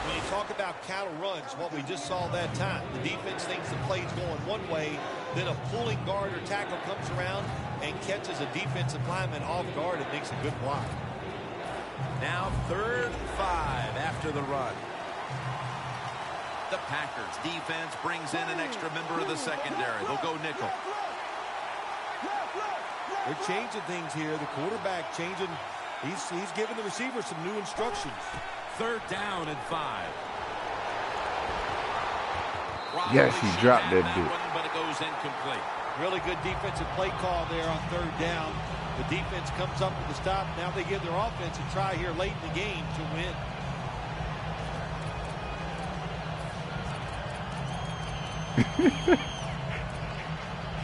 When you talk about counter runs, what we just saw that time. The defense thinks the play's going one way, then a pulling guard or tackle comes around and catches a defensive lineman off guard and makes a good block. Now 3rd and 5 after the run. The Packers defense brings in an extra member of the secondary. They'll go nickel. They're changing things here. The quarterback changing. He's giving the receiver some new instructions. 3rd down and 5. Yes, he dropped that dude. But it goes incomplete. Really good defensive play call there on 3rd down. The defense comes up with the stop. Now they give their offense a try here late in the game to win.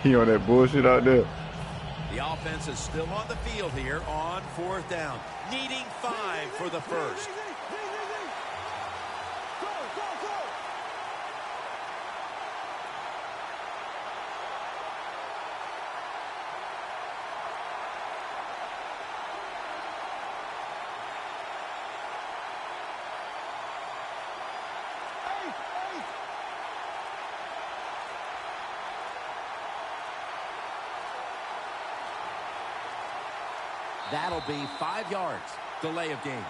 He on that bullshit out there. The offense is still on the field here on 4th down, needing 5 for the first. That'll be 5 yards. Delay of game.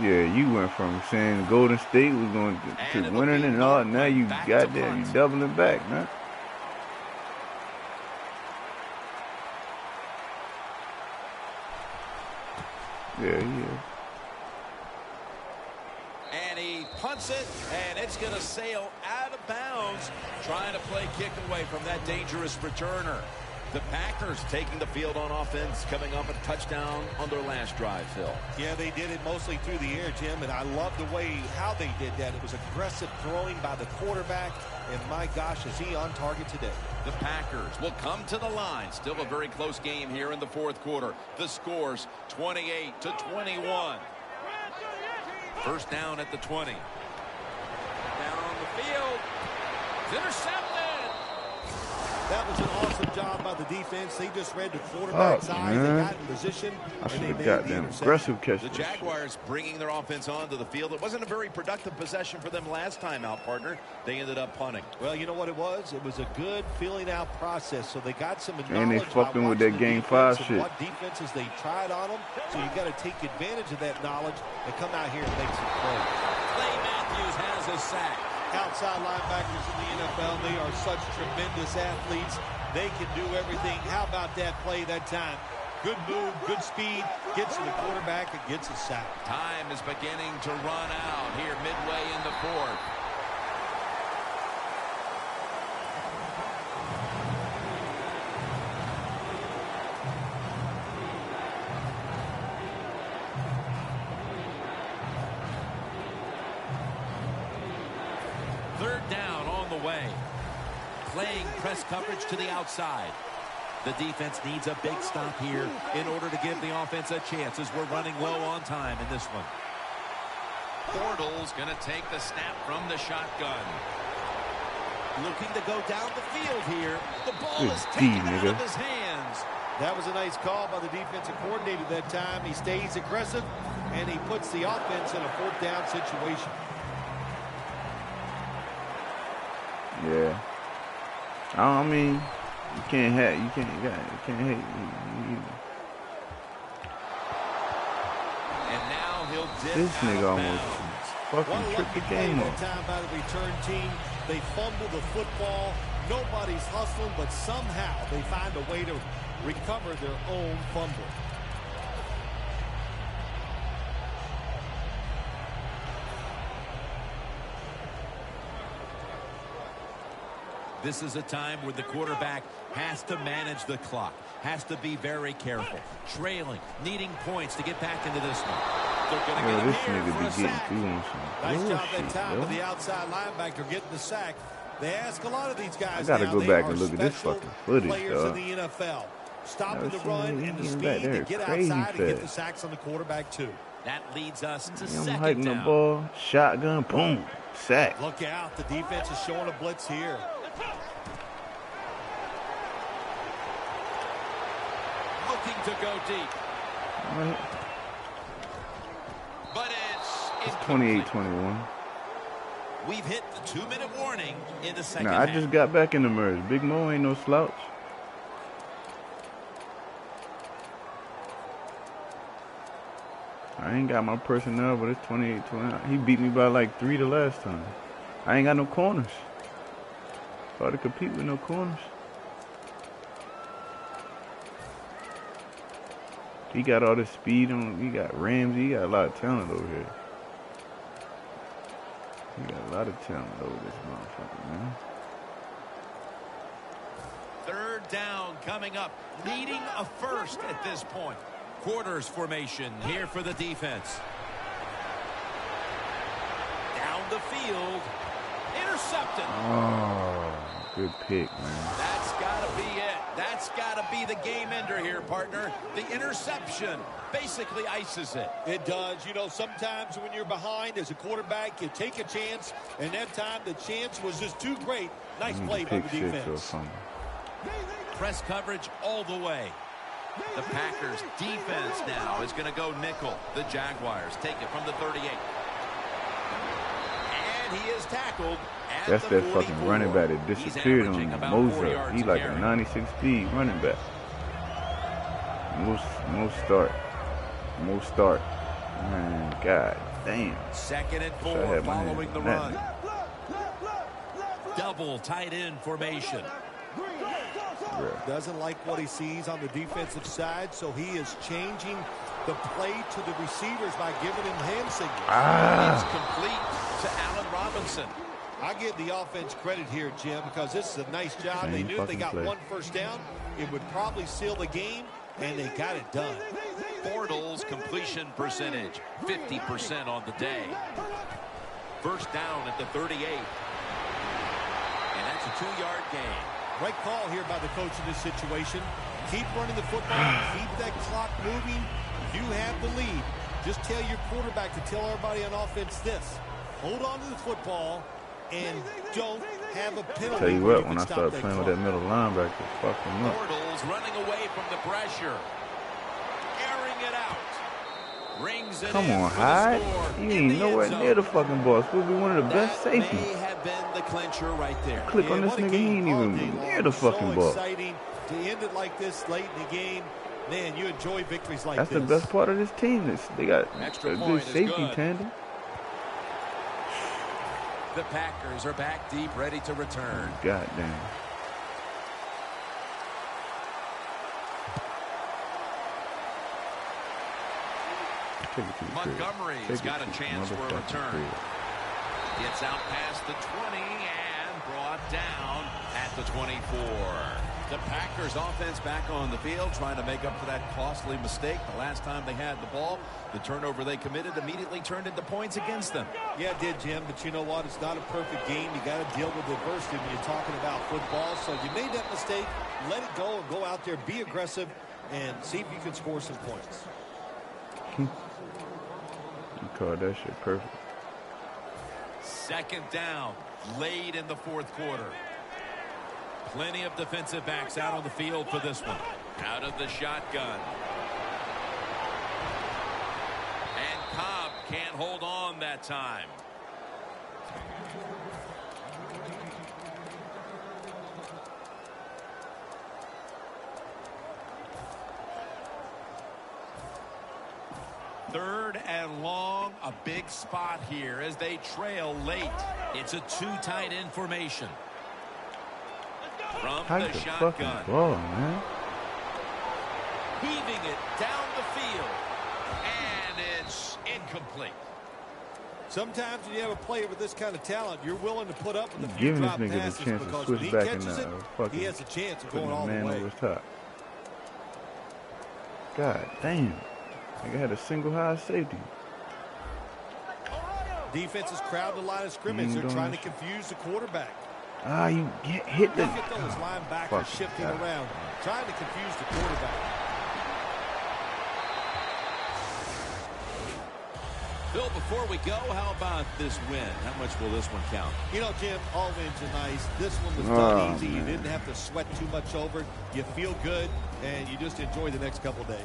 Yeah, you went from saying Golden State was going to winning and all. Now you got there. You doubling back, man. Yeah. And he punts it, and it's going to sail out of bounds, trying to play kick away from that dangerous returner. The Packers taking the field on offense, coming up a touchdown on their last drive, Phil. Yeah, they did it mostly through the air, Jim, and I love the way how they did that. It was aggressive throwing by the quarterback, and my gosh, is he on target today. The Packers will come to the line. Still a very close game here in the 4th quarter. The score's 28-21. 1st down at the 20. Down on the field. It's intercepted. That was an awesome job by the defense. They just read the quarterback's eyes. They got in position. I should have got them aggressive catch. The Jaguars bringing their offense onto the field. It wasn't a very productive possession for them last time out, partner. They ended up punting. Well, you know what it was? It was a good filling out process. So they got some knowledge. And they fucked them with that game 5 shit. What defenses they tried on them. So you got to take advantage of that knowledge and come out here and make some plays. Clay Matthews has a sack. Outside linebackers in the NFL, they are such tremendous athletes. They can do everything. How about that play that time? Good move, good speed, gets to the quarterback and gets a sack. Time is beginning to run out here midway in the 4th. Playing press coverage to the outside. The defense needs a big stop here in order to give the offense a chance as we're running low on time in this one. Bortles going to take the snap from the shotgun. Looking to go down the field here. The ball is taken out of his hands. That was a nice call by the defensive coordinator that time. He stays aggressive, and he puts the offense in a 4th down situation. Yeah. I mean, you can't hate. And now he'll dip this nigga out almost fucking tripped the game off. Time by the return team. They fumble the football. Nobody's hustling, but somehow they find a way to recover their own fumble. This is a time where the quarterback has to manage the clock, has to be very careful, trailing, needing points to get back into this one. They're going to get this here nigga for be a getting sack. through on some Nice job bullshit, that time yo. with the outside linebacker getting the sack. They ask a lot of these guys. I gotta now, go they back are and look at this special fucking footage, players dog. in the NFL. Stopping Never the seen run him and the getting speed back there to get crazy outside and get the fast. sacks on the quarterback too. That leads us to I'm 2nd hiking the down. ball, shotgun, boom, sack. Look out. The defense is showing a blitz here. Looking to go deep. But it's 28-21. We've hit the 2-minute warning in the second Nah, I half. just got back in the merge. Big Mo ain't no slouch. I ain't got my personnel, but it's 28-20. He beat me by like 3 the last time. I ain't got no corners. Hard to compete with no corners. He got all this speed on. He got Ramsey. He got a lot of talent over here. He got a lot of talent over this motherfucker, man. Third down coming up. Needing a first at this point. Quarters formation here for the defense. Down the field. Intercepted. Oh, good pick, man. That's got to be it. That's got to be the game ender here, partner. The interception basically ices it. It does. You know, sometimes when you're behind as a quarterback, you take a chance, and that time the chance was just too great. Nice play by the defense. Press coverage all the way. The Packers defense now is going to go nickel. The Jaguars take it from the 38. And he is tackled at That's the that 44. fucking running back that disappeared on Mozart. He like a 96 speed running back. Most start. Man, god damn. 2nd and 4 following the run. Double tight end formation. Doesn't like what he sees on the defensive side, so he is changing the play to the receivers by giving him hand signals. It's complete to Allen Robinson. I give the offense credit here, Jim, because this is a nice job. They knew if they got one first down, it would probably seal the game, and they got it done. Bortles completion percentage, 50% on the day. First down at the 38. And that's a 2-yard gain. Right call here by the coach in this situation. Keep running the football. Keep that clock moving. You have the lead. Just tell your quarterback to tell everybody on offense this. Hold on to the football and don't have a penalty. Tell you what, when I started playing with that middle linebacker, fuck him up. Bortles running away from the pressure. Airing it out. Rings it Come on, Hyde. You ain't nowhere near the fucking ball. It's supposed to be one of the best safeties. May have been the clincher right there. Click on this nigga, he ain't even near the fucking ball. Exciting to end it like this late in the game. Man, you enjoy victories like this. That's the best part of this team. They got a good safety tandem. The Packers are back deep, ready to return. God damn. Montgomery's got a chance for a return. Gets out past the 20 and brought down at the 24. The Packers offense back on the field trying to make up for that costly mistake. The last time they had the ball, the turnover they committed immediately turned into points against them. Yeah, it did, Jim, but you know what? It's not a perfect game. You got to deal with adversity when you're talking about football. So you made that mistake, let it go and go out there, be aggressive, and see if you can score some points. You called that shit perfect. 2nd down, late in the 4th quarter. Plenty of defensive backs out on the field for this one. Out of the shotgun. And Cobb can't hold on that time. Third and long, a big spot here as they trail late. It's a 2 tight end formation. From the shotgun. Ball, man. Heaving it down the field. And it's incomplete. Sometimes when you have a player with this kind of talent, you're willing to put up with a few giving this drop nigga passes the chance because to when switch he back catches it, fucking he has a chance of going all the man way. over his top. God damn. Nigga had a single high safety. Defense is crowding the line of scrimmage. They're trying to confuse the quarterback. Ah, you hit the... Look at those linebackers shifting around, trying to confuse the quarterback. Bill, before we go, how about this win? How much will this one count? You know, Jim, all wins are nice. This one was done easy. You didn't have to sweat too much over it. You feel good, and you just enjoy the next couple days.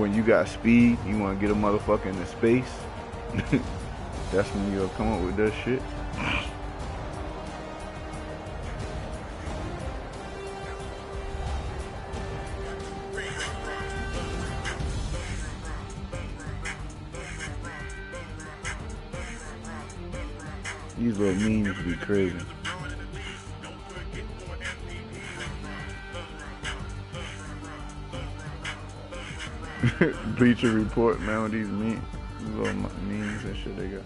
when you got speed, you want to get a motherfucker into space. That's when you'll come up with that shit. These little memes be crazy. Bleacher Report, man, with these memes, little memes and shit they got.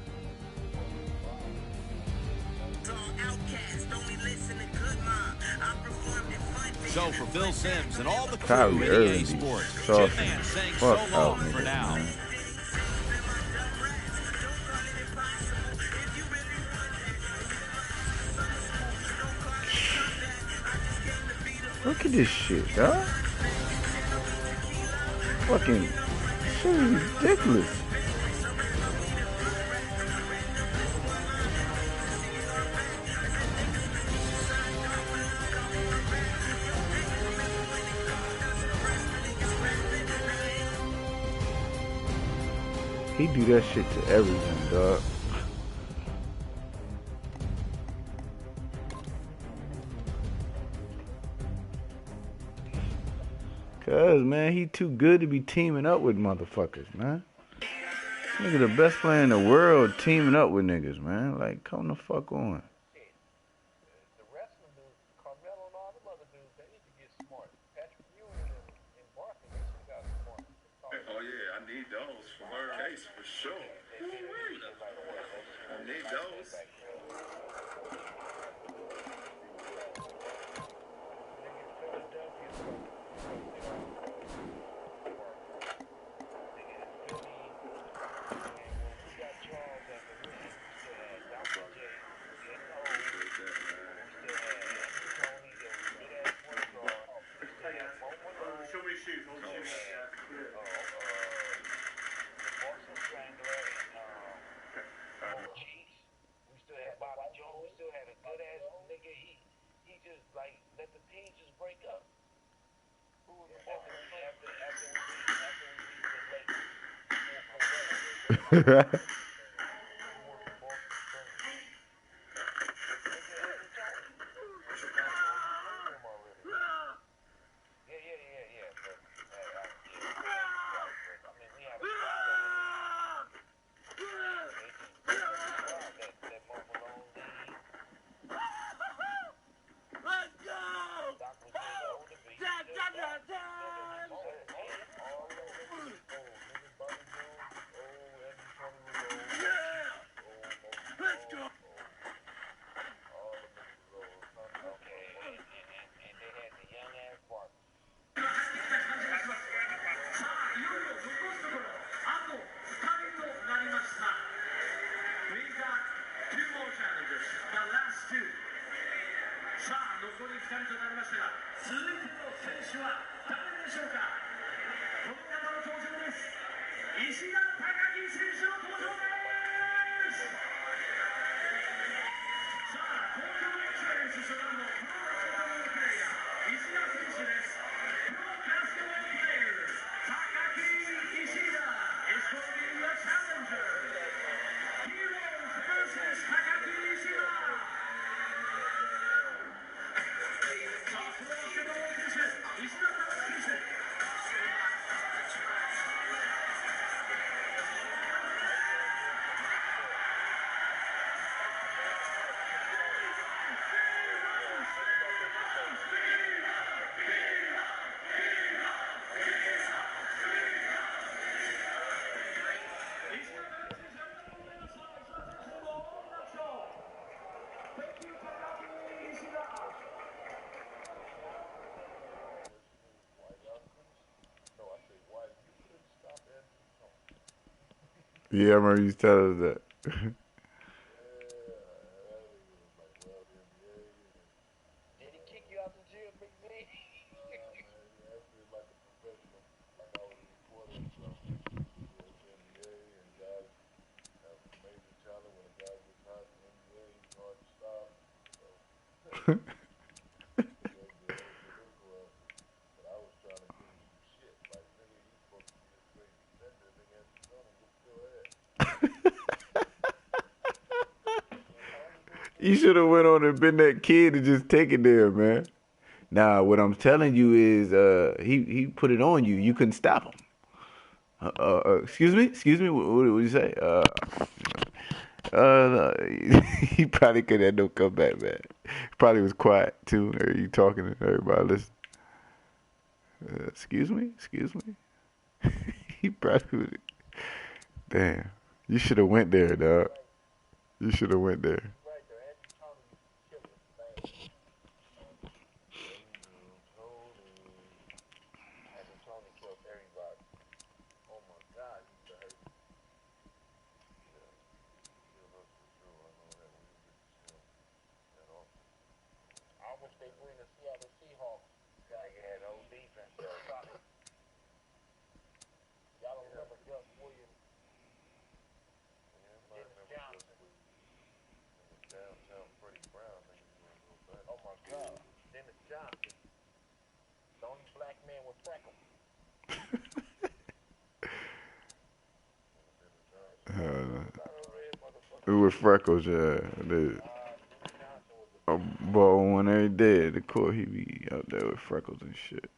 So for Bill Sims and all the crew Kyrie at EA Irving Sports, saucing Jim Man saying fuck so out long for niggas, now. man. Look at this shit, dog. Fucking shit is ridiculous. He do that shit to everyone, dog. Cause, man, he too good to be teaming up with motherfuckers, man. Nigga the best player in the world teaming up with niggas, man. Like, come the fuck on. Oh yeah, I need those for my case for sure. I need those. Yeah, I remember you telling us that. You should have went on and been that kid and just take it there, man. Nah, what I'm telling you is, he put it on you. You couldn't stop him. Excuse me. What did you say? He probably could have no comeback, man. Probably was quiet too. Are you talking to everybody? Listen. Excuse me. He probably was. Damn. You should have went there, dog. You should have went there. With freckles, yeah. But when they dead, the court, he be out there with freckles and shit.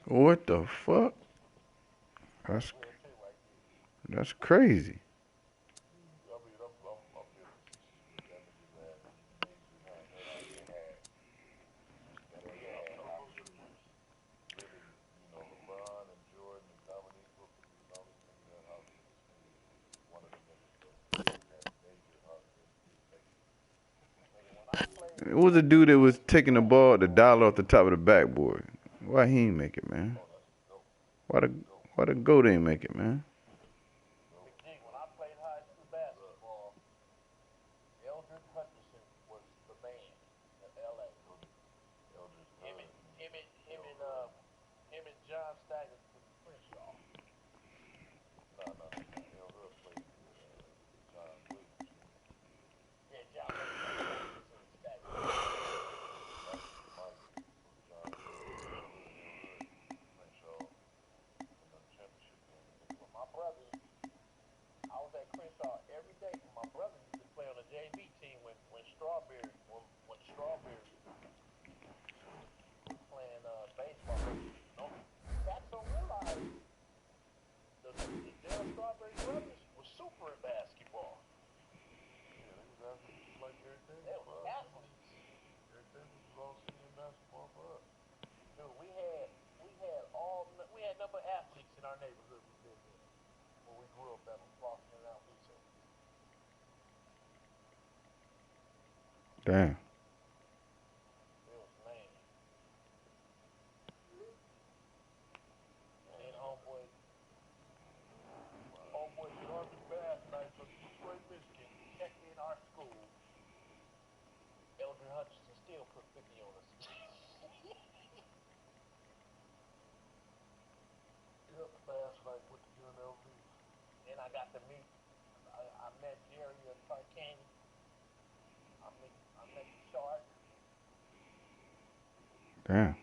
What the fuck? That's crazy. It was a dude that was taking the ball, the dollar off the top of the backboard. Why he ain't make it, man? Why the goat ain't make it, man? Damn. Damn.